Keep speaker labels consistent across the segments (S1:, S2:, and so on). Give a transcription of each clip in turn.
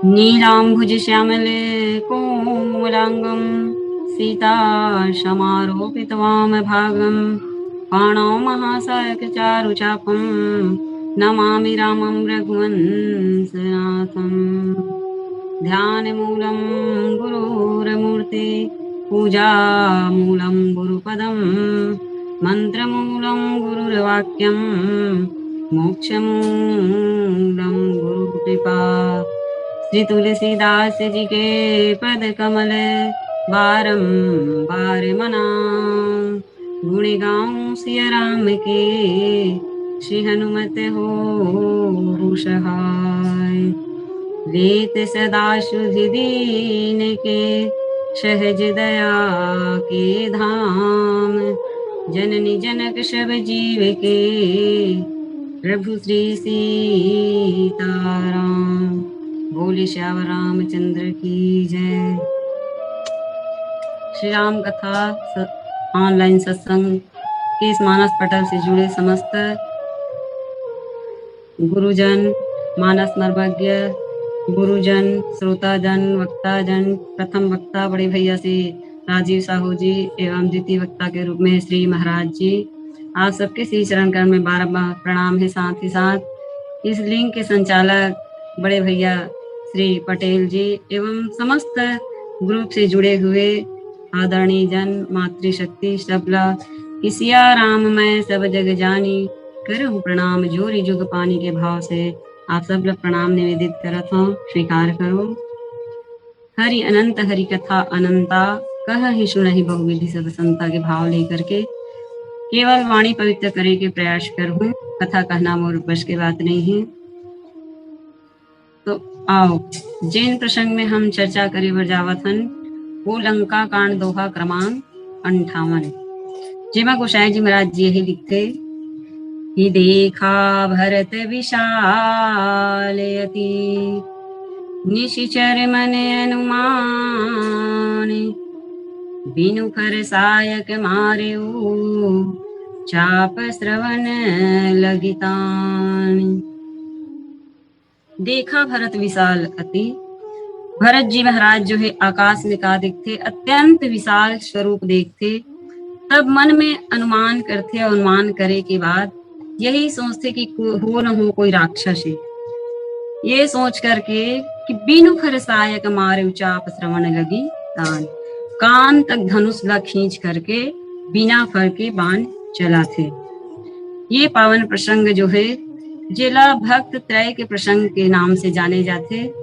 S1: नीलाम्बुज श्यामले कोमलांगं सीता समारोपित वामभागं पाणौ महासायकचारुचापं नमामि रामं रघुवंशनाथं। ध्यानमूलं गुरुरमूर्ते पूजामूलं गुरुपदं मन्त्रमूलं गुरुर्वाक्यं मोक्षमूलं गुरुकृपा। श्री तुलसीदास जी के पद कमल बारंबार मनाऊं, गुण गाऊं सिया राम के श्री हनुमत हो सहाय। लेत सदा शुद्धि दीन के सहज दया के धाम, जननी जनक सब जीव के प्रभु श्री सीताराम। बोले श्याम रामचंद्र की जय। श्री राम कथा ऑनलाइन सत्संग के इस मानस पटल से जुड़े समस्त गुरुजन, मानस मर्मज्ञ गुरुजन, श्रोताजन, वक्ताजन, प्रथम वक्ता बड़े भैया श्री राजीव साहू जी एवं द्वितीय वक्ता के रूप में श्री महाराज जी, आप सबके श्री चरण कमल में बार-बार प्रणाम है। साथ ही साथ इस लिंक के संचालक बड़े भैया श्री पटेल जी एवं समस्त ग्रुप से जुड़े हुए आदरणीय जन, मातृशक्ति सबला किसिया राम मैं सब जग जानी, करहूँ प्रणाम जोरी जुग पानी के भाव से आप सब लोग प्रणाम निवेदित करत हो, स्वीकार करो। हरि अनंत हरि कथा अनंता, कह ही सुनहि बहुविधि सब संता के भाव लेकर के केवल वाणी पवित्र करे के प्रयास करूँ। कथा कहना मोर बस की बात नहीं है। तो आओ जैन प्रसंग में हम चर्चा करे बर जावत हन वो लंका कांड दोहा क्रमांक 58, जेमा गोसाई जी महाराज जी यही लिखते कि देखा भरत विशाल अति, निशिचर मन अनुमान, बिनु फर सायक मारेऊ, चाप श्रवण लगितान। देखा भरत विशाल अति, भरत जी महाराज जो है आकाश में का दिखते, अत्यंत विशाल स्वरूप देखते। तब मन में अनुमान करते, अनुमान करे के बाद यही सोचते कि हो न हो कोई राक्षस है। ये सोच करके कि बिनु फर सायक मारे चाप श्रवण लगी तान, कान तक धनुष ला खींच करके बिना फर के बाण चला थे। ये पावन प्रसंग जो है जिला भक्त त्रय के प्रसंग के नाम से जाने जाते।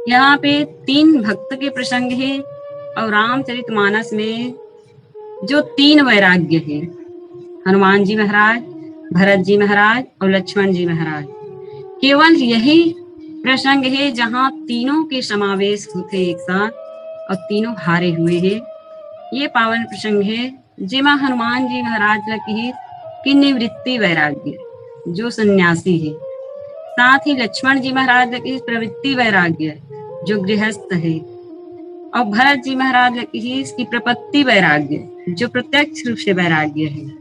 S1: यहाँ पे 3 भक्त के प्रसंग है और रामचरितमानस में जो 3 वैराग्य है, हनुमान जी महाराज, भरत जी महाराज और लक्ष्मण जी महाराज, केवल यही प्रसंग है जहाँ तीनों के समावेश होते एक साथ और तीनों हारे हुए हैं। ये पावन प्रसंग है जिमा हनुमान जी महाराज लकी की निवृत्ति वैराग्य जो सन्यासी है, साथ ही लक्ष्मण जी महाराज की प्रवृत्ति वैराग्य जो गृहस्थ है, और भरत जी महाराज की इसकी प्रपत्ति वैराग्य जो प्रत्यक्ष रूप से वैराग्य है।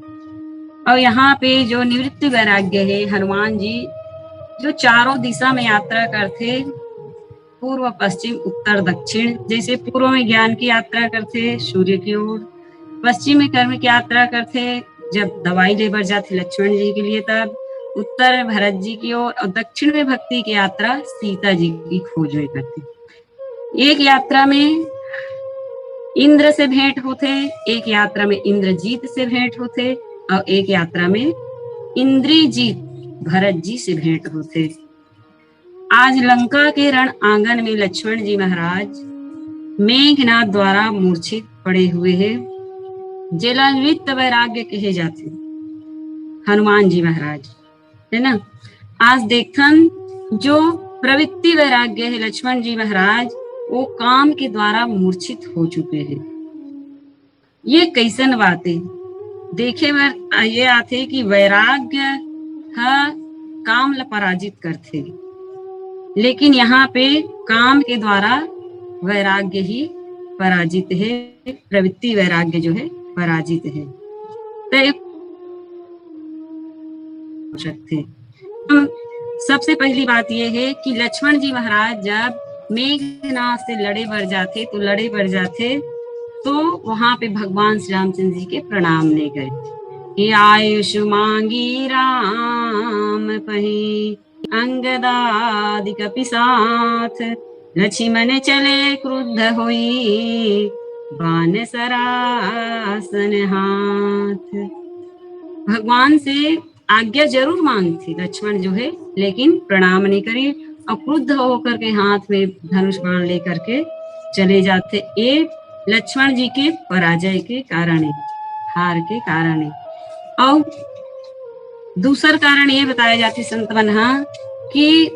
S1: और यहाँ पे जो निवृत्ति वैराग्य है, हनुमान जी जो चारों दिशा में यात्रा करते, पूर्व पश्चिम उत्तर दक्षिण, जैसे पूर्व में ज्ञान की यात्रा करते सूर्य की ओर, पश्चिम में कर्म की यात्रा करते जब दवाई लेकर जाते लक्ष्मण जी के लिए, तब उत्तर भरत जी की ओर और दक्षिण में भक्ति की यात्रा सीता जी की खोज हुई करती। एक यात्रा में इंद्र से भेंट होते, एक यात्रा में इंद्रजीत से भेंट होते, और एक यात्रा में इंद्रजीत भरत जी से भेंट होते। आज लंका के रण आंगन में लक्ष्मण जी महाराज मेघनाद द्वारा मूर्छित पड़े हुए हैं। जलान्वित वैराग्य कहे जाते हनुमान जी महाराज, है ना। आज देखन जो प्रवृत्ति वैराग्य है लक्ष्मण जी महाराज, वो काम के द्वारा मूर्छित हो चुके हैं। ये कैसन बातें देखे बार ये आते कि वैराग्य काम ला पराजित करते, लेकिन यहाँ पे काम के द्वारा वैराग्य ही पराजित है, प्रवृत्ति वैराग्य जो है पराजित है। तो सबसे पहली बात यह है कि लक्ष्मण जी महाराज जब मेघनाद से लड़े बढ़ जाते तो वहां पे भगवान श्री रामचंद्र जी के प्रणाम नहीं गए कि आयुष मांगी राम पही अंगदादि कपि साथ, लक्ष्मण चले क्रुद्ध होई बान सरासन हाथ। भगवान से आज्ञा जरूर मांगती लक्ष्मण जो है, लेकिन प्रणाम नहीं करी और क्रुद्ध होकर के हाथ में धनुष बाण लेकर के चले जाते। ये लक्ष्मण जी के पराजय के कारण है, हार के कारण है। और दूसरा कारण ये बताया जाती संत बन्हा कि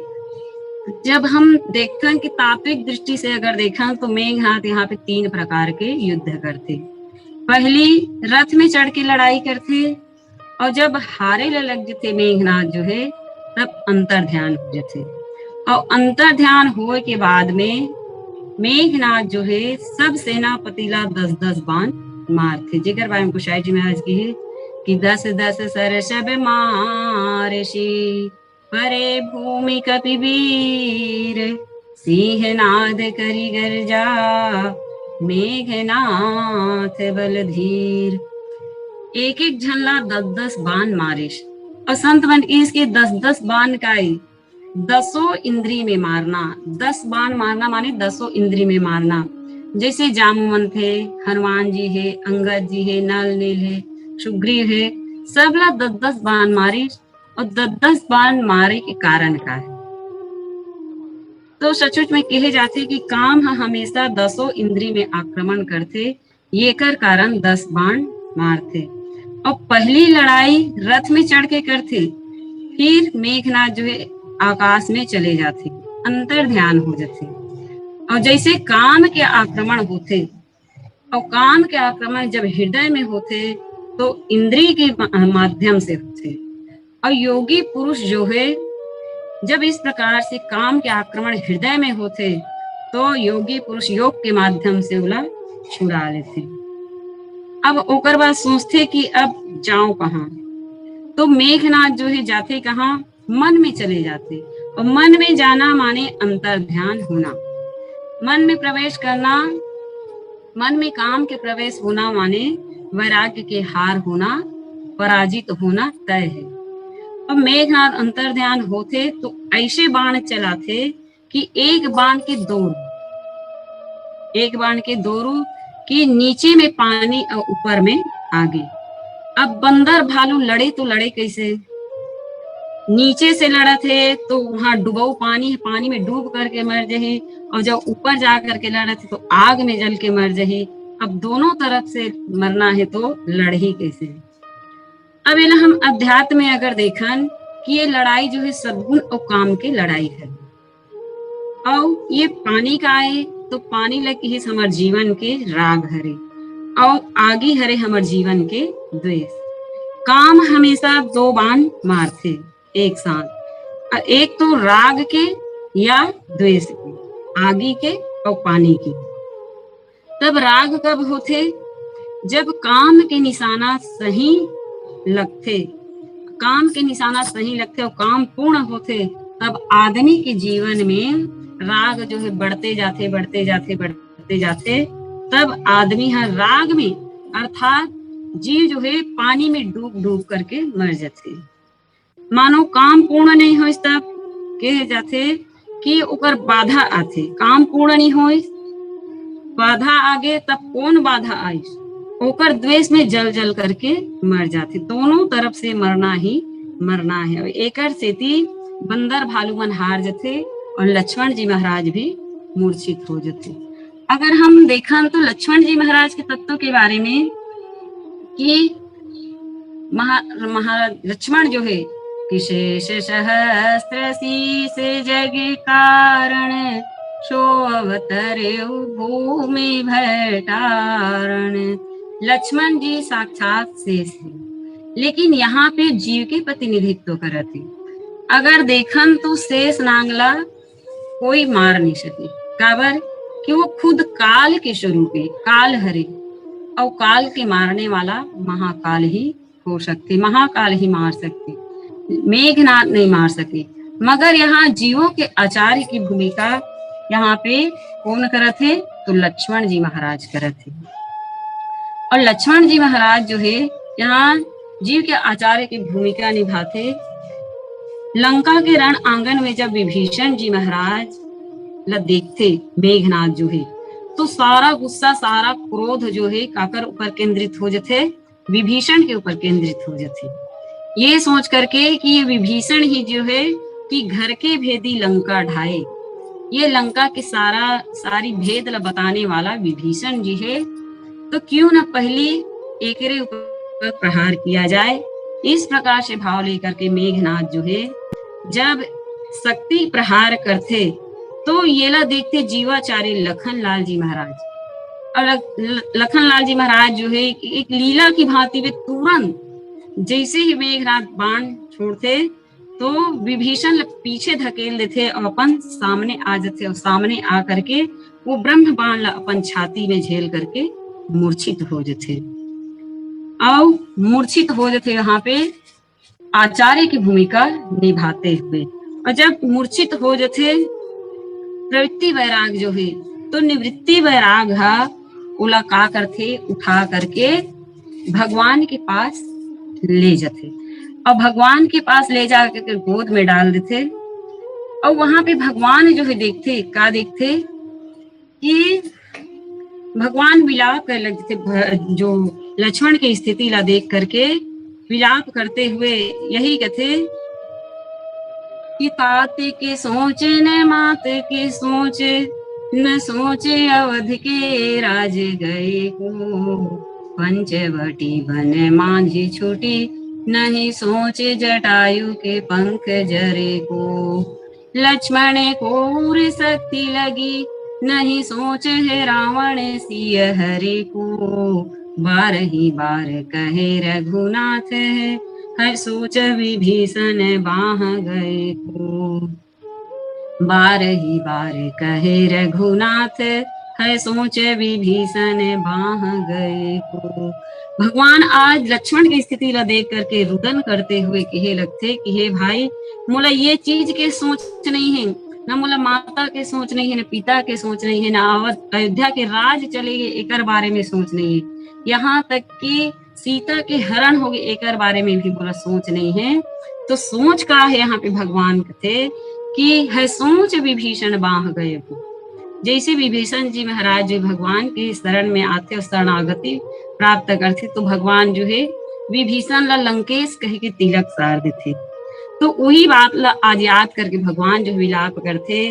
S1: जब हम देखते हैं कि तात्विक दृष्टि से अगर देखा तो मेघनाद यहाँ पे 3 प्रकार के युद्ध करते। पहली रथ में चढ़ के लड़ाई करते, और जब हारे लग जाते मेघनाद जो है तब अंतर ध्यान हो जाते, और अंतर ध्यान होने के बाद में मेघनाद जो है सब सेनापति ला 10-10 बाण मारते। जेकर बारे में कुशाई जी महाराज की है कि 10-10 सरसब मारशी परे भूमि कपिवीर, सिंहनाद करी गर्जा मेघनाथ बलधीर। एक एक झल्ला 10-10 बाण मारिश, और संत बन इसके 10-10 बाण का ही 10 इंद्री में मारना। 10 बाण मारना माने 10 इंद्री में मारना। जैसे जामुवंत है, हनुमान जी है, अंगद जी है, नल नील है, सुग्रीव है, सब ला 10-10 बाण मारिश, और 10-10 बाण मारे के कारण का है तो सचमुच में कहे जाते कि काम हमेशा 10 इंद्री में आक्रमण करते, ये कर कारण 10 बाण मारते। और पहली लड़ाई रथ में चढ़ के करते, फिर मेघनाद जो है आकाश में चले जाते, अंतर ध्यान हो जाते। और जैसे काम के आक्रमण होते, और काम के आक्रमण जब हृदय में होते तो इंद्रिय के माध्यम से होते, और योगी पुरुष जो है जब इस प्रकार से काम के आक्रमण हृदय में होते तो योगी पुरुष योग के माध्यम से उला छुड़ा लेते। अब ओकर बाद सोचते कि अब जाऊं कहाँ, तो मेघनाद जो है जाते कहाँ, मन में चले जाते। और मन में जाना माने अंतर ध्यान होना, मन में प्रवेश करना, मन में काम के प्रवेश होना माने वैराग्य के हार होना, पराजित होना तय है। अब मेघनाद अंतर ध्यान होते तो ऐसे बाण चलाते कि एक बाण के दो कि नीचे में पानी और ऊपर में आगे। अब बंदर भालू लड़े तो लड़े कैसे, नीचे से लड़ा थे तो वहां डुबाऊ पानी में डूब करके मर जाए, और जब ऊपर जा करके लड़ा थे तो आग में जल के मर जाए। अब दोनों तरफ से मरना है तो लड़ ही कैसे। अब ये हम अध्यात्म में अगर देखन कि ये लड़ाई जो है सद्गुण और काम की लड़ाई है, और ये पानी का है तो पानी लगे ही हमर जीवन के राग हरे, और आगे हरे हमर जीवन के द्वेष। काम हमेशा 2 बाण मारते एक साथ, एक तो राग के या द्वेष के, आगे के और पानी के। तब राग कब होते, जब काम के निशाना सही लगते, काम के निशाना सही लगते और काम पूर्ण होते, तब आदमी के जीवन में राग जो है बढ़ते जाते, तब आदमी हर राग में अर्थात जीव जो है पानी में डूब डूब करके मर जाते। मानो काम पूर्ण नहीं हो तब कहे जाते कि ओकर बाधा आथे, काम पूर्ण नहीं हो बाधा आगे तब कौन बाधा आई, ओकर द्वेष में जल जल करके मर जाते। दोनों तरफ से मरना ही मरना है। एकर सेती बंदर भालू मन हार जाते और लक्ष्मण जी महाराज भी मूर्छित हो जाते। अगर हम देखा तो लक्ष्मण जी महाराज के तत्व के बारे में कि महाराज लक्ष्मण जो है कि शेष सहस्त्र शीस जग कारण सो अवतरे भूमि भटारण। लक्ष्मण जी साक्षात शेष है, लेकिन यहाँ पे जीव के प्रतिनिधित्व करते। अगर देखन तो शेष नांगला कोई मार नहीं सके, काबर कि वो खुद काल के स्वरूप है, काल हरे, और काल के मारने वाला महाकाल ही हो सकते, महाकाल ही मार सकते, मेघनाथ नहीं मार सके। मगर यहाँ जीवों के आचार्य की भूमिका यहाँ पे कौन करत है, तो लक्ष्मण जी महाराज करत है। और लक्ष्मण जी महाराज जो है यहाँ जीव के आचार्य की भूमिका निभाते। लंका के रण आंगन में जब विभीषण जी महाराज ला देखते मेघनाथ जो है, तो सारा गुस्सा सारा क्रोध जो है काकर ऊपर केंद्रित हो जाते, विभीषण के ऊपर केंद्रित हो जाते। ये सोच करके कि ये विभीषण ही जो है कि घर के भेदी लंका ढाए, ये लंका के सारी भेद ला बताने वाला विभीषण जी है, तो क्यों न पहली एकरे ऊपर प्रहार किया जाए। इस प्रकार से भाव लेकर के मेघनाथ जो है जब शक्ति प्रहार करते, तो ये ला देखते जीवाचार्य लखन लाल जी महाराज। और लखन लाल जी महाराज जो है एक लीला की भांति वे तुरंत जैसे ही मेघनाथ बाण छोड़ते, तो विभीषण पीछे धकेल देते और अपन सामने आ जाते, और सामने आ करके वो ब्रह्म बाण ला अपन छाती में झेल करके मूर्छित हो जाते। और मूर्छित हो जाते यहाँ पे आचार्य की भूमिका निभाते हुए। और जब मूर्छित हो जाते, प्रवृत्ति वैराग जो है, तो निवृत्ति वैराग उला का करते, उठा करके भगवान के पास ले जाते, और भगवान के पास ले जाकर गोद में डाल देते। और वहां पे भगवान जो है देखते, का देखते कि भगवान विलाप कर लगते, जो लक्ष्मण की स्थिति ला देख करके विलाप करते हुए यही कहते कि ताते के सोचे न मात के सोचे, न सोचे अवध के राज गए को, पंचवटी बन मांझी छूटी, नहीं सोचे जटायु के पंख जरे को। लक्ष्मण को शक्ति लगी, नहीं सोचे है रावण सिय हरे को, बार ही बार कहे रघुनाथ है सोच विभीषण बाह गए को, बार ही बार कहे रघुनाथ है सोच विभीषण बाह गए को। भगवान आज लक्ष्मण की स्थिति ला देख करके रुदन करते हुए कहे लगते कि हे भाई, मोला ये चीज के सोच नहीं है, न मोला माता के सोच नहीं है, न पिता के सोच नहीं है, न अयोध्या के राज चलेगे एकर बारे में सोच नहीं है, यहाँ तक कि सीता के हरण हो गए एकर बारे में भी मोला सोच नहीं है। तो सोच का है यहाँ पे भगवान कहते कि है सोच विभीषण बाह गए को। जैसे विभीषण जी महाराज जो भगवान के शरण में आते और शरणागति प्राप्त करते, तो भगवान जो है विभीषण ला लंकेश कह के तिलक सार देते। तो वही बात ला आज याद करके भगवान जो विलाप करते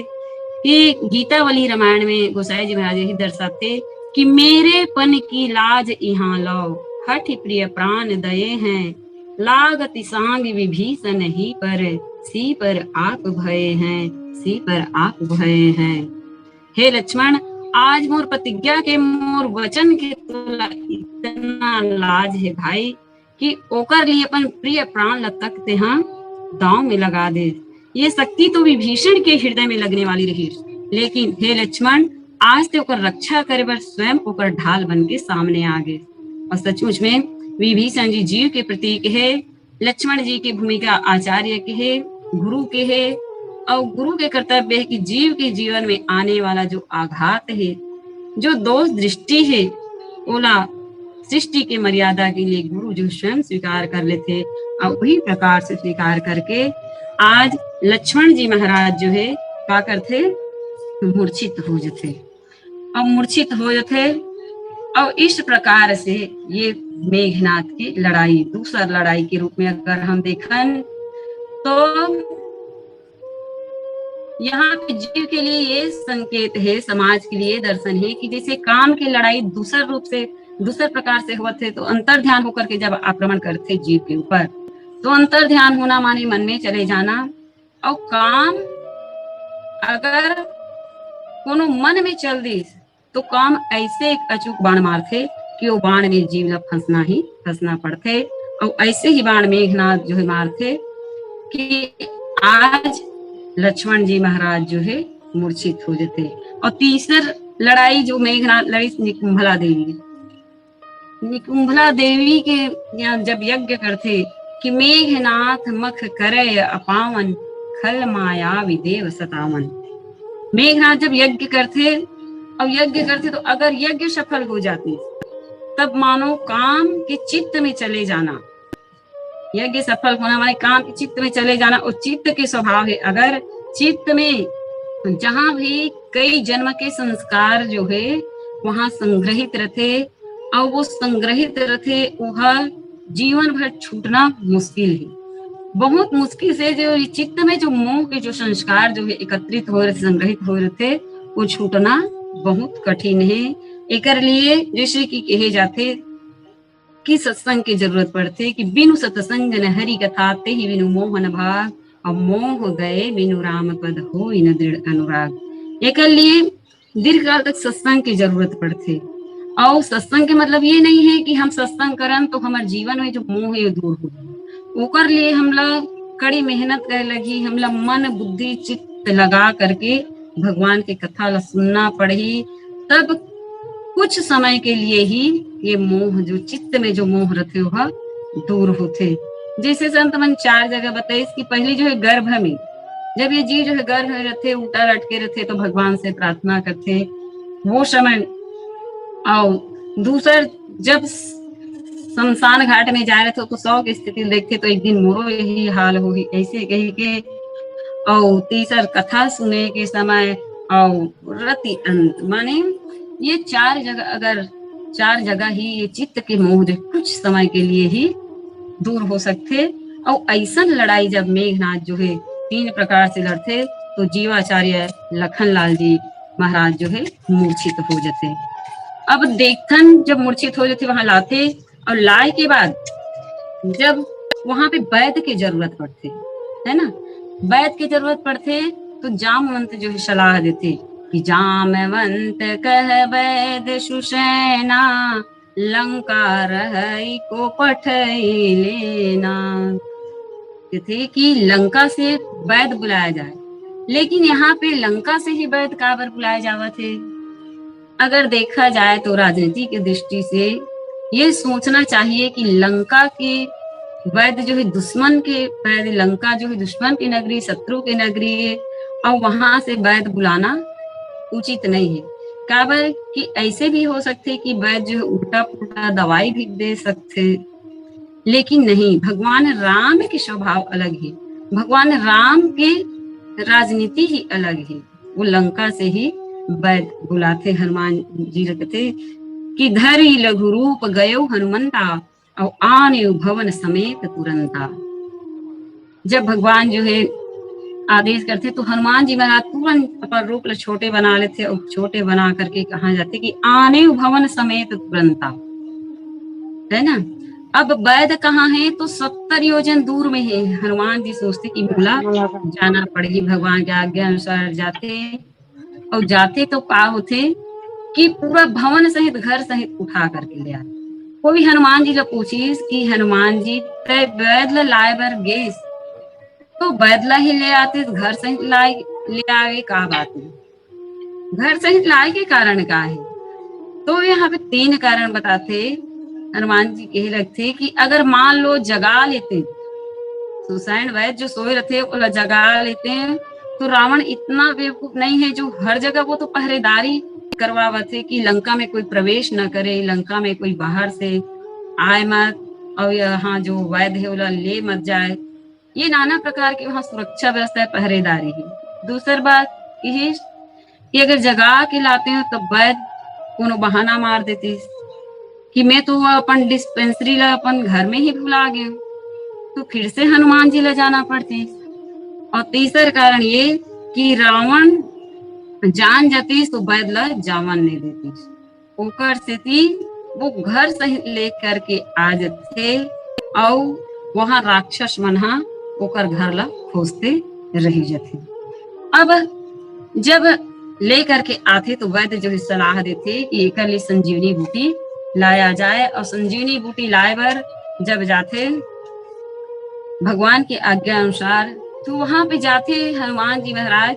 S1: कि गीतावली रामायण में गोसाई जी महाराज यही दर्शाते कि मेरे पन की लाज यहाँ लो, हठ प्रिय प्राण दये हैं, लागति सांग विभीषण ही पर, सी पर आप भय हैं, सी पर आप भय हैं। हे लक्ष्मण, आज मोर प्रतिज्ञा के मोर वचन के तोला इतना लाज है भाई कि ओकर लिए अपन प्रिय प्राण ला तकते हाँ दांव में लगा दे। ये शक्ति तो विभीषण के हृदय में लगने वाली रही, लेकिन हे लक्ष्मण, आज ते ओकर रक्षा करे बर स्वयं ओकर ढाल बन के सामने आ गए। और सचमुच में विभीषण जी जीव के प्रतीक है, लक्ष्मण जी की भूमिका आचार्य के है, गुरु के है, और गुरु के कर्तव्य है कि जीव के जीवन में आने वाला जो आघात है, जो दोष दृष्टि है, ओला सृष्टि के मर्यादा के लिए गुरु जो स्वयं स्वीकार कर लेते और वही प्रकार से स्वीकार करके आज लक्ष्मण जी महाराज जो है क्या करते, मूर्छित हो जाते। अब मूर्छित हो जाते और इस प्रकार से ये मेघनाथ की लड़ाई दूसरा लड़ाई के रूप में अगर हम देखें तो यहाँ पे जीव के लिए ये संकेत है, समाज के लिए दर्शन है कि जैसे काम की लड़ाई दूसरे रूप से दूसरे प्रकार से हुआ थे, तो अंतर ध्यान होकर के जब आक्रमण करते जीव के ऊपर, तो अंतर ध्यान होना माने मन में चले जाना। और काम अगर कोनो मन में चल दी तो काम ऐसे एक अचूक बाण मारते कि वो बाण में जीव ला फंसना पड़ते। और ऐसे ही बाण मेघनाथ जो है मारते कि आज लक्ष्मण जी महाराज जो है मूर्छित हो जाते। और तीसर लड़ाई जो मेघनाथ लड़ी निकुंभला देवी के यहाँ जब यज्ञ करते कि मेघनाथ मख करे अपावन खल माया विदेव सतावन। मेघनाथ जब यज्ञ करते तो अगर यज्ञ सफल हो जाती तब मानो काम के चित्त में चले जाना। यज्ञ सफल होना माने काम के चित्त में चले जाना। और चित्त के स्वभाव है, अगर चित्त में जहां भी कई जन्म के संस्कार जो है वहां संग्रहित रहते और वो संग्रहित रहते, वह जीवन भर छूटना मुश्किल है। बहुत मुश्किल से जो चित्त में जो मोह के जो संस्कार जो है एकत्रित हो रहे संग्रहित हो रहे थे, वो छूटना बहुत कठिन है। एक लिए जैसे कि कहे जाते कि सत्संग की जरूरत पड़ते कि बिनु सत्संग न हरि कथा ते ही बिनु मोहन भाग, और मोह गए बिनु राम पद हो न दृढ़ अनुराग। एक लिए दीर्घ काल तक सत्संग की जरूरत पड़ती। और सत्संग के मतलब ये नहीं है कि हम सत्संग करन तो हमारे जीवन में जो मोह है दूर हो। ओकर लिए हम लोग कड़ी मेहनत करे लगी, हम लोग मन बुद्धि चित्त लगा करके भगवान की कथा ला सुनना पड़ी। तब कुछ समय के लिए ही ये मोह जो चित्त में जो मोह रहते वह दूर होते। जैसे संत मन 4 जगह बताए इसकी पहली जो है गर्भ में, जब ये जीव जो है गर्भ में रहते उल्टा लटके रहते तो भगवान से प्रार्थना करते वो समय। और दूसर जब शमशान घाट में जा रहे थे तो 100 की स्थिति देखते तो एक दिन मोरो यही हाल होगी ऐसे कही के। और तीसर कथा सुने के समय और रति अंत माने ये 4 जगह, अगर 4 जगह ही ये चित्त के मोह जो कुछ समय के लिए ही दूर हो सकते। और ऐसा लड़ाई जब मेघनाथ जो है 3 प्रकार से लड़ते तो जीवाचार्य लखनलाल जी महाराज जो है मूर्छित हो जाते। अब देखन जब मूर्छित हो जाते वहां लाते, और लाए के बाद जब वहां पे वैद्य की जरूरत पड़ती है ना, वैद्य की जरूरत पड़ते तो जामवंत जो है सलाह देते कि जामवंत कह वैद्य सुसैना, लंका रहई को पठई लेना। थे कि लंका से वैद्य बुलाया जाए, लेकिन यहाँ पे लंका से ही वैद्य काबर बुलाए जावा थे। अगर देखा जाए तो राजनीति की दृष्टि से ये सोचना चाहिए कि लंका के वैद्य जो है दुश्मन के वैद्य, लंका जो है दुश्मन की नगरी शत्रु की नगरी है, और वहां से वैद्य बुलाना उचित नहीं है। काबर कि ऐसे भी हो सकते कि वैद्य जो है उल्टा पुल्टा दवाई भी दे सकते, लेकिन नहीं, भगवान राम के स्वभाव अलग है, भगवान राम के राजनीति ही अलग है। वो लंका से ही वैद्य बुलाते। हनुमान जी रखते कि धरि लघु रूप गयो हनुमंता, और आने भवन समेत तुरंता। जब भगवान जो है आदेश करते तो हनुमान जी महाराज तुरंत अपना रूप छोटे बना लेते, और छोटे बना करके कहा जाते कि आने भवन समेत तुरंता, है ना। अब वैद्य कहाँ है तो 70 योजन दूर में है। हनुमान जी सोचते कि बोला जाना पड़ेगी, भगवान के आज्ञा अनुसार जाते। और जाते तो का होते कि पूरा भवन सहित घर सहित उठा करके ले आते। कोई हनुमान जी का पूछीस कि हनुमान जी तय वैद्य लाए बर गेस, तो वैद्य ही ले आते, घर सहित ले आए का बात है। घर सहित लाए के कारण का है, तो यहाँ पे 3 कारण बताते। हनुमान जी कहे लगते कि अगर मान लो जगा लेते, सुसैन वैद्य जो सोए रहते वो जगा लेते हैं, तो रावण इतना बेवकूफ नहीं है जो हर जगह वो तो पहरेदारी करवावत थे कि लंका में कोई प्रवेश न करे, लंका में कोई बाहर से आए मत, और यहाँ जो वैध है वो ले मत जाए। ये नाना प्रकार की वहाँ सुरक्षा व्यवस्था, पहरेदारी है। दूसरी बात ये कि अगर जगा के लाते हैं तो वैद कोनो बहाना मार देते कि मैं तो अपन डिस्पेंसरी ला अपन घर में ही भुला गए, तो फिर से हनुमान जी ला जाना पड़ते। और तीसरा कारण ये कि रावण जान जाती तो वैद ला जावन नहीं देती, ओकर से वो घर से लेकर के आ जाते और वहां राक्षस मनहा ओकर घर ला खोजते रही जाते। अब जब ले करके आते तो वैद्य जो है सलाह देते कि एक लिए संजीवनी बूटी लाया जाए, और संजीवनी बूटी लाए बर जब जाते भगवान की आज्ञा अनुसार, तो वहां पे जाते हनुमान जी महाराज,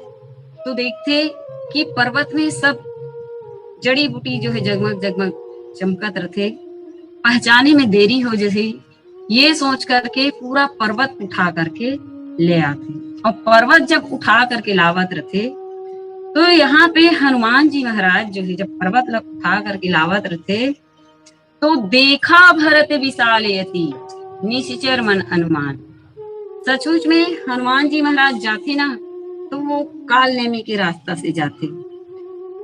S1: तो देखते कि पर्वत में सब जड़ी बूटी जो है जगमग जगमग चमकत रहते। पहचाने में देरी हो जैसे ये सोच करके पूरा पर्वत उठा करके ले आते, और पर्वत जब उठा करके लावत रहते तो यहाँ पे हनुमान जी महाराज जो है जब पर्वत उठा करके लावत रहते तो देखा भरत विशाल यति निशिचर मन अनुमान। सचमुच में हनुमान जी महाराज जाते ना तो वो काल नेमी के रास्ता से जाते,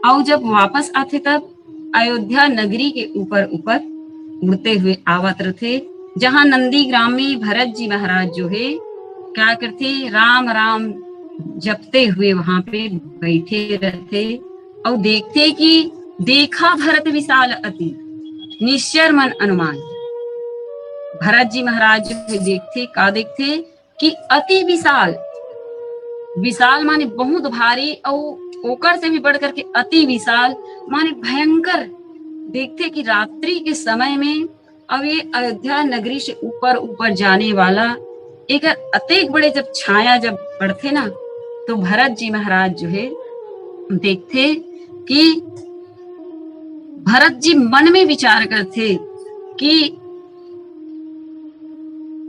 S1: और जब वापस आते तब अयोध्या नगरी के ऊपर ऊपर उड़ते हुए आवत रहते, जहां नंदी ग्राम में भरत जी महाराज जो है क्या करते, राम राम जपते हुए वहां पे बैठे रहते, और देखते कि देखा भरत विशाल अति निश्चर मन अनुमान। भरत जी महाराज जो देखते का देखते कि अति विशाल, विशाल माने बहुत भारी, और ओकर से भी बढ़ करके अति विशाल माने भयंकर। देखते कि रात्रि के समय में अब ये अयोध्या नगरी से ऊपर ऊपर जाने वाला एक अतेक बड़े जब छाया जब पड़ते ना, तो भरत जी महाराज जो है देखते कि भरत जी मन में विचार करते कि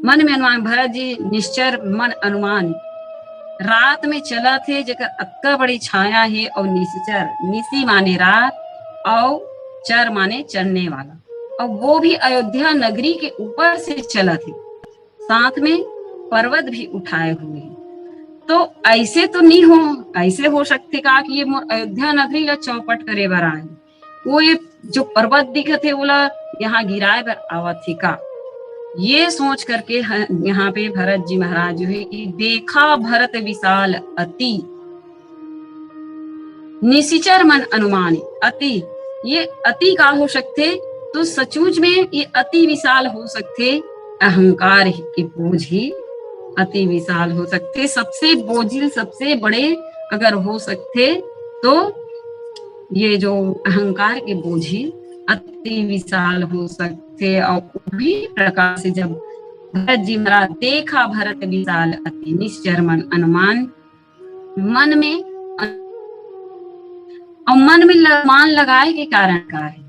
S1: मन में अनुमान, भरत जी निश्चर मन अनुमान, रात में चला थे जकर अक्का बड़ी छाया है, और निश्चर निशी माने रात और चर माने चलने वाला, और वो भी अयोध्या नगरी के ऊपर से चला थे, साथ में पर्वत भी उठाए हुए। तो ऐसे तो नहीं हो, ऐसे हो सकते का कि ये अयोध्या नगरी ला चौपट करे बर आए, वो ये जो पर्वत दिखते बोला यहाँ गिराए बर आवत थी का। ये सोच करके यहाँ पे भरत जी महाराज जो है कि देखा भरत विशाल अति निशिचर मन अनुमान। अति, ये अति का हो सकते, तो सचमुच में ये अति विशाल हो सकते, अहंकार के बोझ ही अति विशाल हो सकते, सबसे बोझिल सबसे बड़े अगर हो सकते तो ये जो अहंकार के बोझ ही अति विशाल हो सकते। और भी प्रकार से जब भरत जी महाराज देखा भरत विशाल अति निश्चर मन अनुमान, मन में और मन में मान लगाए के कारण का है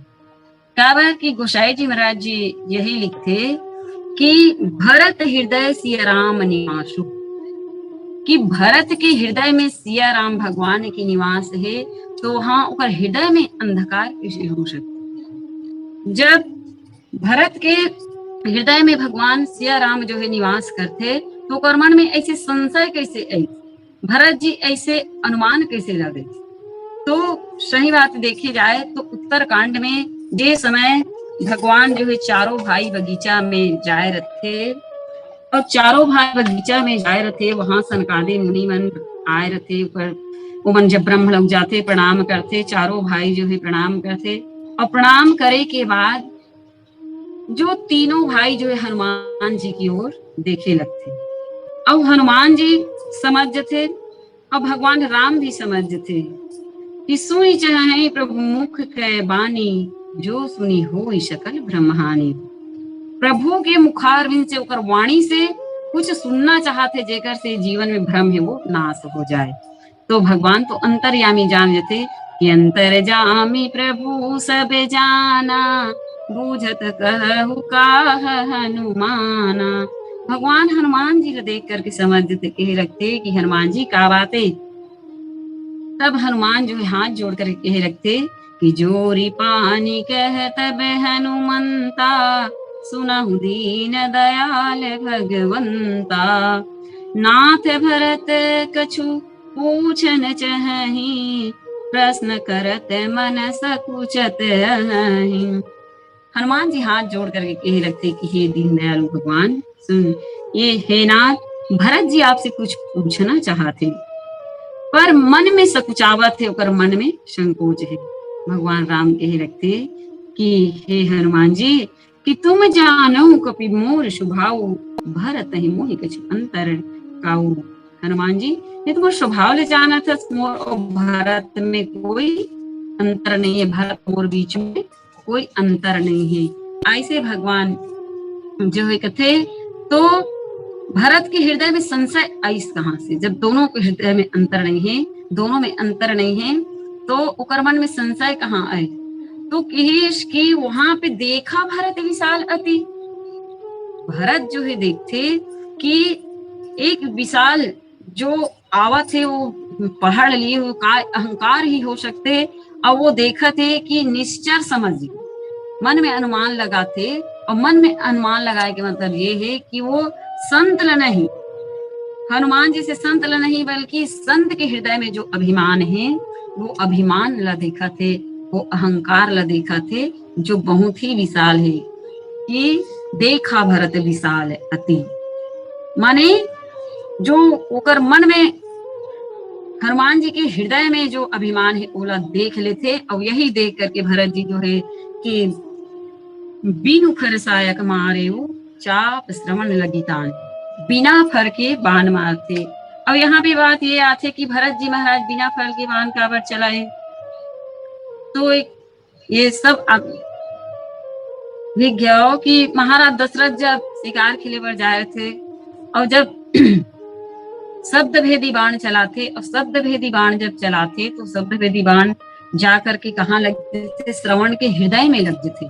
S1: क्या कि गोसाई जी महाराज जी यही लिखते कि भरत हृदय सिया राम निवासु, कि भरत के हृदय में सिया राम भगवान की निवास है, तो वहां ओकर हृदय में अंधकार कैसे हो सकते। जब भरत के हृदय में भगवान सिया राम जो है निवास करते, तो ओकर मन में ऐसे संशय कैसे आई, भरत जी ऐसे अनुमान कैसे लगे। तो सही बात देखी जाए तो उत्तर कांड में जे समय भगवान जो है चारों भाई बगीचा में जाए रहते, और चारों भाई बगीचा में जाए रहते, वहां सनकादि मुनि मन आए रहते, वो मन जब ब्रह्म लोग जाते प्रणाम करते, चारों भाई जो है प्रणाम करते, और प्रणाम करे के बाद जो तीनों भाई जो है हनुमान जी की ओर देखे लगते, अब हनुमान जी समझ थे और भगवान राम भी समझ थे कि सुई चाहे प्रभु मुख के बानी, जो सुनी हो सकल ब्रह्महानि। प्रभु के मुखारविंद से ओकर वाणी से कुछ सुनना चाहते, जेकर से जीवन में भ्रम है वो नाश हो जाए। तो भगवान तो अंतर्यामी जान जाते कि अंतर्यामी प्रभु सब जाना, बूझत कहु काह हनुमाना। भगवान हनुमान जी को देख करके समझते कह रखते कि हनुमान जी का बातें। तब हनुमान जो है हाथ जोड़ कर कह रखते तिजोरी पानी कह तब हनुमंता, सुनहु दीन दयाल भगवंता। नाथ भरत कछु पूछन चहहि, प्रश्न करत मन सकुचत अहि। हनुमान जी हाथ जोड़ करके कहे लगते कि हे दीन दयालु भगवान, सुन, ये हे नाथ, भरत जी आपसे कुछ पूछना चाहते, पर मन में सकुचावत है, ओकर मन में संकोच है। भगवान राम कहे लगते कि हे हनुमान जी, कि तुम जानो कपि मोर स्वभाव, भरत ही मोहि कछु अंतर काऊ। हनुमान जी, ये तो मोर स्वभाव ले जाना था, मोर और भरत में कोई अंतर नहीं है, भरत मोर बीच में कोई अंतर नहीं है। ऐसे भगवान जो है कथे, तो भरत के हृदय में संशय आइस कहाँ से, जब दोनों के हृदय में अंतर नहीं है, दोनों में अंतर नहीं है, तो ओकर मन में संशय कहाँ आए। तो कहेश कि वहां पे देखा भरत विशाल अति, भरत जो है देखते कि एक विशाल जो आवत है, वो पढ़ लिए हो का अहंकार ही हो सकते, और वो देखा थे कि निश्चर समझ, मन में अनुमान लगाते, और मन में अनुमान लगाए के मतलब ये है कि वो संत ल नहीं, हनुमान जी से संत ल नहीं, बल्कि संत के हृदय में जो अभिमान है, वो अभिमान ला देखा थे, वो अहंकार ला देखा थे, जो बहुत ही विशाल है। कि देखा भरत विशाल अति, माने जो ओकर मन में, हनुमान जी के हृदय में जो अभिमान है, ओला देख लेते। और यही देख करके भरत जी जो है कि बिनु फर सायक मारे, चाप श्रवण लगी तान, बिना फर के बाण मारते। अब यहाँ पे बात ये आते कि भरत जी महाराज बिना फर के बाण काबर चलाए, तो ये सब लिख गया हो कि महाराज दशरथ जब शिकार खेले पर जाए थे, और जब शब्द भेदी बाण चलाते, और शब्द भेदी बाण जब चलाते, तो शब्द भेदी बाण जाकर के कहाँ लगते थे, श्रवण के हृदय में लगते थे।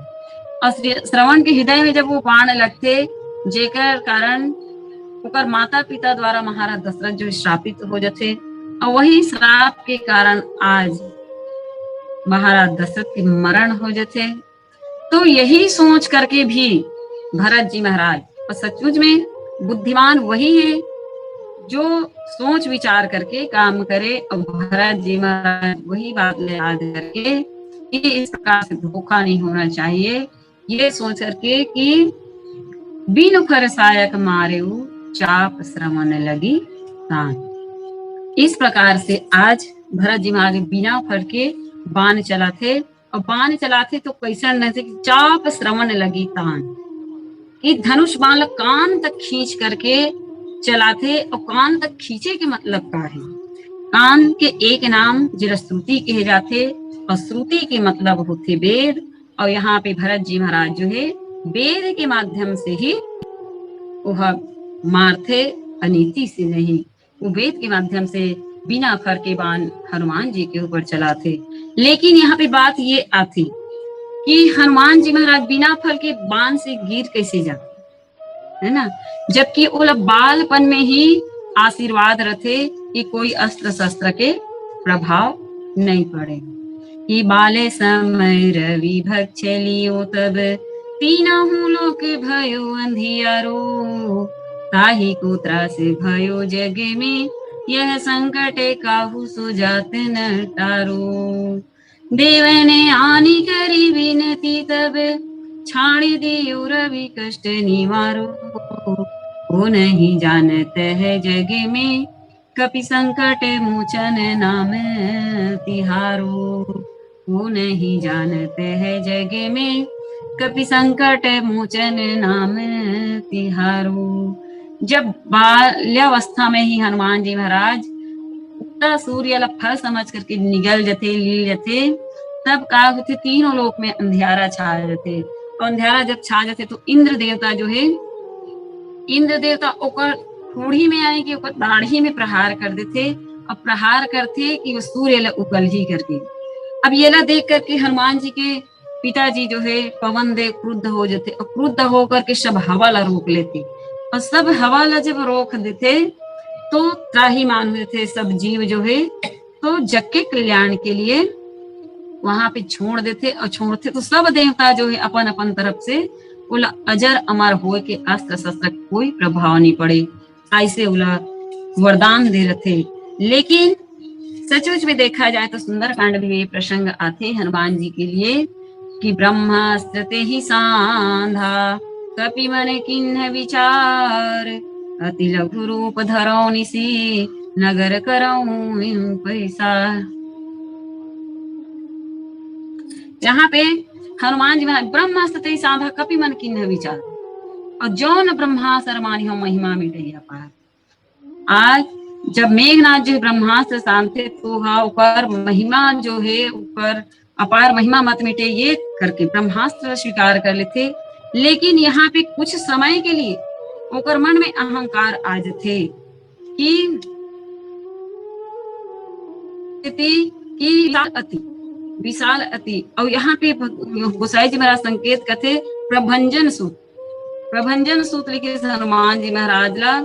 S1: और श्रवण के हृदय में जब वो बाण लगते, जेकर कारण ओकर माता पिता द्वारा महाराज दशरथ जो श्रापित हो जाते, और वही श्राप के कारण आज महाराज दशरथ के मरण हो जाते। तो यही सोच करके भी भरत जी महाराज, और सचमुच में बुद्धिमान वही है जो सोच विचार करके काम करे, और भरत जी महाराज वही बात याद करके कि इस प्रकार से धोखा नहीं होना चाहिए, ये सोच करके कि बिनु फर सायक मारे, चाप श्रवण लगी तान। इस प्रकार से आज भरत जी महाराज बिना फर के बाण चलाते, और बाण चलाते तो कैसा नहीं, चाप श्रवण लगी तान, कि धनुष बाण कान तक खींच करके चलाते। और कान तक खींचे के मतलब क्या है, कान के एक नाम जिला श्रुति कहे जाते, और श्रुति के मतलब होते वेद। और यहाँ पे भरत जी महाराज जो है वेद के माध्यम से ही वह मारते, अनीति से नहीं, वो वेद के माध्यम से बिना फर के बाण हनुमान जी के ऊपर चलाते। लेकिन यहाँ पे बात ये आती कि हनुमान जी महाराज बिना फल के बाण से गिर कैसे जाते, है ना, जबकि वो बालपन में ही आशीर्वाद रहते कि कोई अस्त्र शस्त्र के प्रभाव नहीं पड़े। कि बाले समय रवि भक्ष लियो, तब तीनहु लोक भयो अंधियारो, ताहि को त्रास भयो जग में, यह संकट काहू सो जात न टारो। देव ने आनी करी विनती, तब छाड़ी दियो रवि कष्ट निवारो, वो नहीं जानत है जग में, कपि संकट मोचन नाम तिहारो। वो नहीं जानत है जग में, कपि संकट मोचन नाम तिहारो। जब बाल्यावस्था में ही हनुमान जी महाराज उगता सूर्य फल समझ करके निगल जाते, लील जाते, तब का होते तीनों लोक में अंधियारा छा जाते। और अंधियारा जब छा जाते तो इंद्र देवता जो है, इंद्र देवता ओकर ठोड़ी में आए कि ओकर दाढ़ी में प्रहार कर देते, और प्रहार करते कि वो सूर्य ला उगल ही करके। अब ये ला देख करके हनुमान जी के पिताजी जो है पवन देव क्रुद्ध हो जाते, और क्रुद्ध होकर के सब हवा ला रोक लेते, और सब हवा ला जब रोक देते तो त्राही मान होते सब जीव जो है, तो जग के कल्याण के लिए वहां पे छोड़ देते और छोड़ते तो सब देवता जो है अपन अपन तरफ से उला अजर अमर हो के अस्त्र शस्त्र कोई प्रभाव नहीं पड़े, ऐसे उला वरदान दे रहे थे। लेकिन सचमुच में देखा जाए तो सुंदरकांड में ये प्रसंग आते हनुमान जी के लिए कि ब्रह्मास्त्र ते ही सांधा कपि मन किन्ह विचार, अति लघु रूप धरौ निसी नगर करौ पैसा। यहाँ पे हनुमान जी ब्रह्मास्त्र ते ही सांधा कपि मन किन्ह विचार, और जौन ब्रह्मास्त्र मानी हो महिमा मिटैया पार। आज जब मेघनाथ जो ब्रह्मास्त्र शांति तो ऊपर महिमा जो है ऊपर अपार महिमा मत मिटे ये करके ब्रह्मास्त्र स्वीकार कर लेते। लेकिन यहाँ पे कुछ समय के लिए ओकर मन में अहंकार आ जाते कि अति विशाल अति। और यहाँ पे गोसाई जी महाराज संकेत करते प्रभंजन सूत लिखे हनुमान जी महाराज ला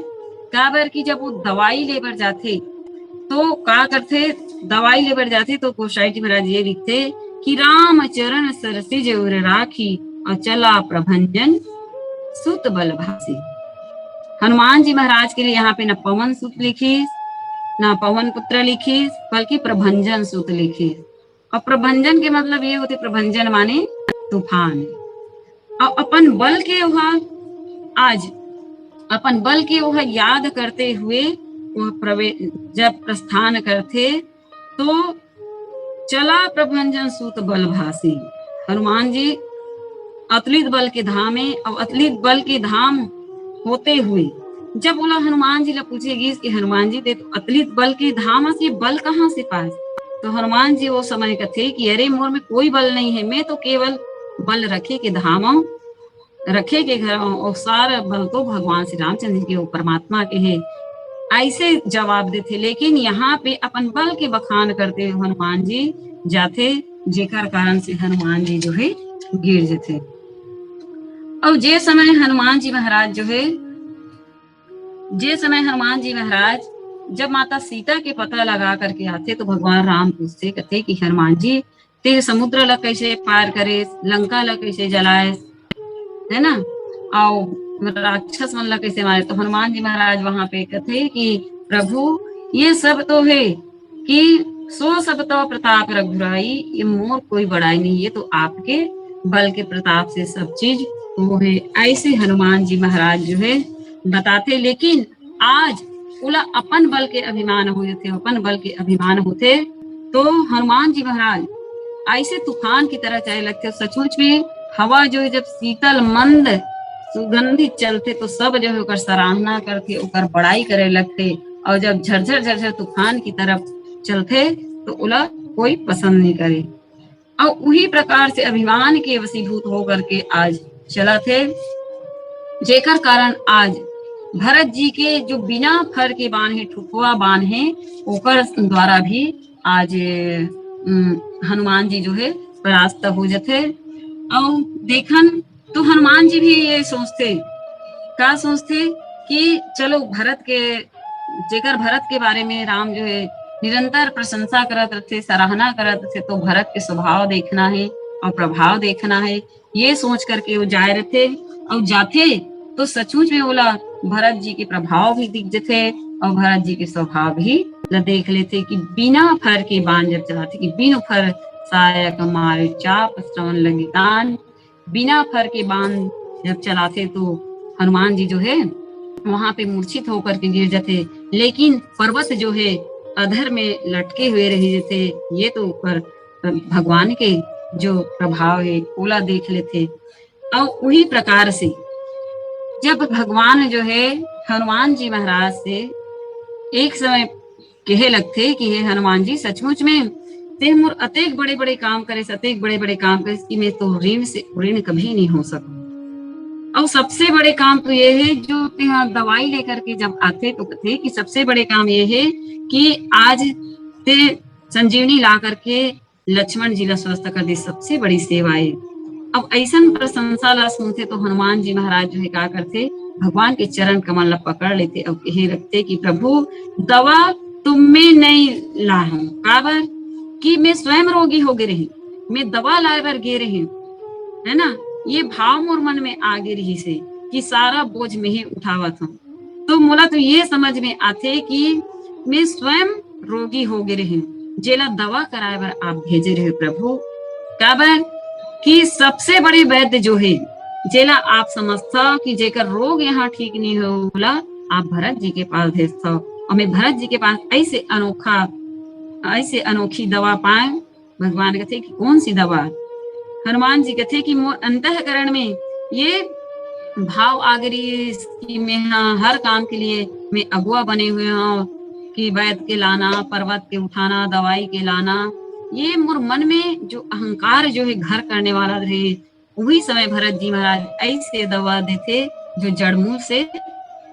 S1: काबर की जब वो दवाई लेकर जाते तो का करते, दवाई लेकर जाते तो गोसाई जी महाराज ये लिखते कि राम चरण सरसिज उर राखी और चला प्रभंजन सुत बल भासी। हनुमान जी महाराज के लिए यहाँ पे न पवन सुत लिखी न पवन पुत्र लिखी बल्कि प्रभंजन सुत लिखी। और प्रभंजन के मतलब ये होते, प्रभंजन माने तूफान। और अपन बल के वहां आज अपन बल के वह याद करते हुए वह जब प्रस्थान करते तो चला प्रभंजन सूत बल भासी। हनुमान जी अतुलित बल के धाम है। और अतुलित बल के धाम होते हुए जब बोला हनुमान जी ला पूछेगी कि हनुमान जी दे तो अतुलित बल के धाम से बल कहाँ से पास, तो हनुमान जी वो समय कहते कि अरे मोर में कोई बल नहीं है, मैं तो केवल बल रखे के धाम रखे के घर और सारा बल तो भगवान श्री रामचंद्र के परमात्मा के है, ऐसे जवाब देते। लेकिन यहाँ पे अपन बल के बखान करते हनुमान जी जाते जेकर कारण से हनुमान जी जो है गिर जाते। और जे समय हनुमान जी महाराज जब माता सीता के पता लगा करके आते तो भगवान राम पूछते कहते कि हनुमान जी ते समुद्र ला कैसे पार करे, लंका ला कैसे जलाए, है ना, और राक्षस मन ला कैसे मारे। तो हनुमान जी महाराज वहां पे कहते कि प्रभु ये सब तो है कि सो सब तो प्रताप रघुराई, ये मोर कोई बड़ाई नहीं, ये तो आपके बल के प्रताप से सब चीज वो है। ऐसे हनुमान जी महाराज जो है बताते। लेकिन आज उला अपन बल के अभिमान हुए थे, अपन बल के अभिमान होते तो हनुमान जी महाराज ऐसे तूफान की तरह चलने लगते। सचमुच में हवा जो है जब शीतल मंद सुगंधित चलते तो सब जो है सराहना करते, ओकर बड़ाई करे लगते। और जब झरझर तूफान की तरफ चलते तो उला कोई पसंद नहीं करे। और उही प्रकार से अभिमान के वशीभूत होकर के आज चला थे, जेकर कारण आज भरत जी के जो बिना फर के बाण है, ठुकवा बाण है, ओकर द्वारा भी आज हनुमान जी जो है परास्त हो जाते। और देखन तो हनुमान जी भी ये सोचते कि चलो भरत के बारे में राम जो है निरंतर प्रशंसा करत रहते, सराहना करत रहते, तो भरत के स्वभाव देखना है और प्रभाव देखना है, ये सोच करके वो जाए रहते। और जाते तो सचमुच में बोला भरत जी के प्रभाव भी दिख जाते और भरत जी के स्वभाव भी देख लेते कि बिना फर के बाण जब चलाते कि बिनु फर सायक मारे चाप श्रवण लगे तान। बिना फर के बाण जब चलाते तो हनुमान जी जो है वहां पे मूर्छित होकर के गिर जाते। लेकिन पर्वत जो है अधर में लटके हुए रह जाते। ये तो ऊपर भगवान के जो प्रभाव है ओला देख लेते। और उही प्रकार से जब भगवान जो है हनुमान जी महाराज से एक समय कहे लगते कि हे हनुमान जी सचमुच में ते मोर अतेक बड़े बड़े काम करे कि मैं तो ऋण से ऋण कभी नहीं हो सकूं। और सबसे बड़े काम तो ये है जो दवाई लेकर के जब आते तो कहते कि सबसे बड़े काम ये है कि आज ते संजीवनी ला करके लक्ष्मण जी ला स्वस्थ कर दी, सबसे बड़ी सेवा है। अब ऐसा प्रशंसा ला सुनते तो हनुमान जी महाराज जो है क्या करते, भगवान के चरण कमल ला पकड़ लेते और कहे रखते कि प्रभु दवा तुम में नहीं ला हूं, काबर कि मैं स्वयं रोगी हो गई रही, मैं दवा लाए बर गे रही, है ना। ये भाव मोर मन में आगे रही से कि सारा बोझ में ही उठावत हूँ। तो मोला तो ये समझ में आथे कि मैं स्वयं रोगी हो गे रही, जेला दवा कराए बर आप भेजे रहे प्रभु। काबर कि सबसे बड़े वैद्य जो है, जेला आप समझता कि जेकर रोग यहाँ ठीक नहीं होला, आप भरत जी के पास भेजता। और मैं भरत जी के पास ऐसे अनोखी दवा पाए। भगवान कहते कि कौन सी दवा? हनुमान जी कहते कि मोर अंतःकरण में ये भाव आगरी कि मैं हर काम के लिए मैं अगुआ बने हुए हूँ, कि वैद्य के लाना, पर्वत के उठाना, दवाई के लाना। ये मोर मन में जो अहंकार जो है घर करने वाला रहे, वही समय भरत जी महाराज ऐसे दवा देते जो जड़मूल से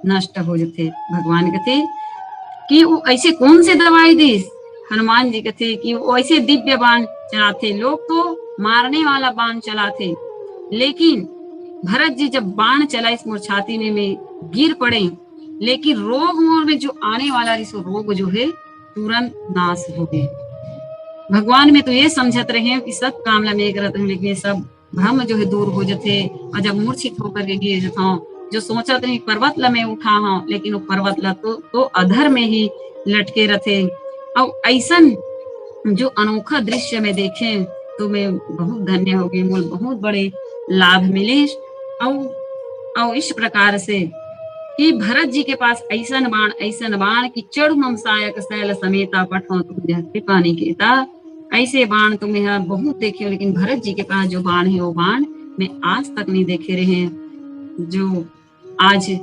S1: नष्ट हो जाते। भगवान कहते कि वो ऐसे कौन से दवाई दी? हनुमान जी कहते कि वो ऐसे दिव्य बाण चलाते। लोग तो मारने वाला बाण चलाते, लेकिन भरत जी जब बाण चला इस मोर छाती में गिर पड़े, लेकिन रोग मोर में जो आने वाला सो रोग जो है तुरंत नाश हो गए। भगवान में तो ये समझत रहे कि सब काम ला में करत हूँ, लेकिन सब भ्रम जो है दूर हो जाते। और जब मूर्छित होकर के गिर जाता हूँ, जो सोचत रहे पर्वत ला में उठा हूँ, लेकिन वो पर्वत ला तो अधर में ही लटके रहते। और ऐसा जो अनोखा दृश्य में देखे तो मैं बहुत धन्य हो गई, मुझे बहुत बड़े लाभ मिले। और इस प्रकार से कि भरत जी के पास ऐसन बाण कि चढ़ ममसायक शैल समेता पठो तुम कृपा निकेता। ऐसे बाण तो मैं बहुत देखे हो, लेकिन भरत जी के पास जो बाण है वो बाण मैं आज तक नहीं देखे रहे, जो आज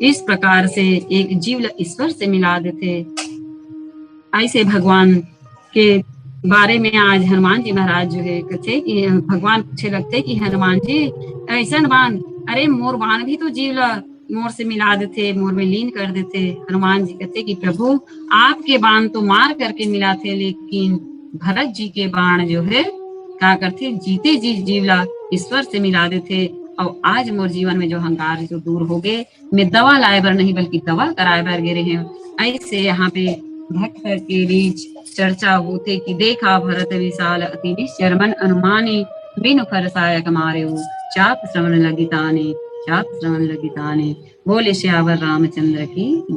S1: इस प्रकार से एक जीव ईश्वर से मिला देते। ऐसे भगवान के बारे में आज हनुमान जी महाराज जो है कहते कि भगवान पूछे लगते कि हनुमान जी ऐसा बाण, अरे मोर बाण भी तो जीव मोर से मिला देते, मोर में लीन कर देते। हनुमान जी कहते कि प्रभु आपके बाण तो मार करके मिलाते, लेकिन भरत जी के बाण जो है क्या करते, जीते जी जीवला ईश्वर से मिला देते। और आज मोर जीवन में जो अहंकार जो दूर हो गए, मैं दवा लाए बर नहीं बल्कि दवा कराए बर गिरे हैं। ऐसे यहाँ पे भक्त के बीच चर्चा होते कि देखा भरत विशाल अति निश्चर मन अनुमानी, बिनु फरसायक मारे चाप श्रवण लगिताने, चाप श्रवण लगिताने। बोले श्यावर रामचंद्र की जय।